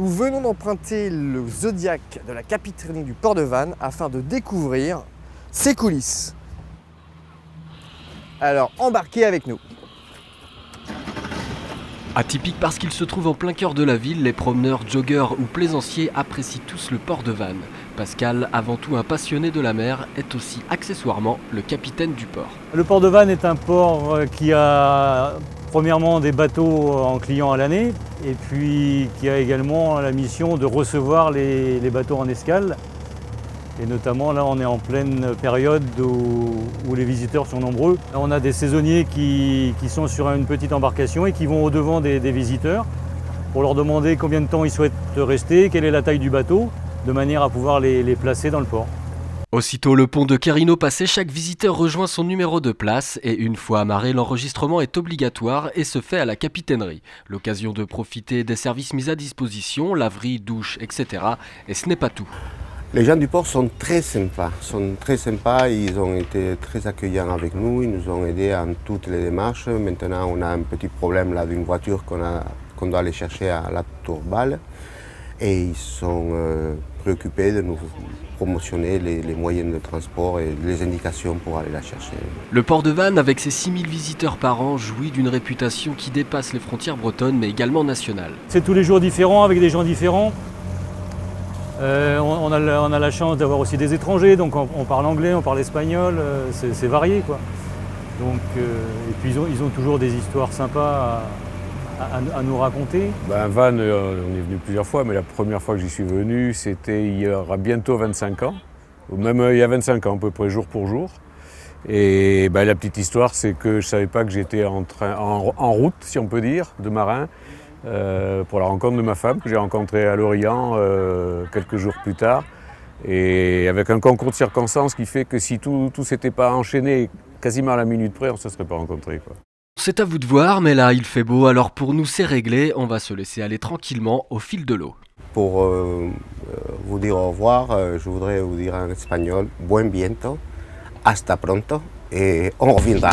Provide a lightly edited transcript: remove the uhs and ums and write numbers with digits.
Nous venons d'emprunter le Zodiac de la capitainerie du port de Vannes afin de découvrir ses coulisses. Alors embarquez avec nous. Atypique parce qu'il se trouve en plein cœur de la ville, les promeneurs, joggeurs ou plaisanciers apprécient tous le port de Vannes. Pascal, avant tout un passionné de la mer, est aussi accessoirement le capitaine du port. Le port de Vannes est un port qui a premièrement des bateaux en client à l'année et puis qui a également la mission de recevoir les bateaux en escale. Et notamment là on est en pleine période où les visiteurs sont nombreux. On a des saisonniers qui sont sur une petite embarcation et qui vont au-devant des visiteurs pour leur demander combien de temps ils souhaitent rester, quelle est la taille du bateau, de manière à pouvoir les placer dans le port. Aussitôt le pont de Quérino passé, chaque visiteur rejoint son numéro de place et une fois amarré, l'enregistrement est obligatoire et se fait à la capitainerie. L'occasion de profiter des services mis à disposition, laverie, douche, etc. Et ce n'est pas tout. Les gens du port sont très sympas, ils ont été très accueillants avec nous, ils nous ont aidés en toutes les démarches. Maintenant on a un petit problème là d'une voiture qu'on doit aller chercher à la Tourbale et ils sont préoccupés de nous promotionner les moyens de transport et les indications pour aller la chercher. Le port de Vannes, avec ses 6000 visiteurs par an, jouit d'une réputation qui dépasse les frontières bretonnes mais également nationales. C'est tous les jours différents avec des gens différents. On a la chance d'avoir aussi des étrangers, donc on parle anglais, on parle espagnol, c'est varié quoi. Donc, et puis ils ont toujours des histoires sympas à nous raconter. Vannes, on est venu plusieurs fois, mais la première fois que j'y suis venu, c'était il y aura bientôt 25 ans, ou même il y a 25 ans à peu près jour pour jour. Et la petite histoire, c'est que je ne savais pas que j'étais en route, si on peut dire, de marin. Pour la rencontre de ma femme que j'ai rencontrée à Lorient quelques jours plus tard et avec un concours de circonstances qui fait que si tout s'était pas enchaîné quasiment à la minute près, on ne se serait pas rencontrés, quoi. C'est à vous de voir, mais là il fait beau, alors pour nous c'est réglé, on va se laisser aller tranquillement au fil de l'eau. Pour vous dire au revoir, je voudrais vous dire en espagnol, buen viento, hasta pronto et on reviendra.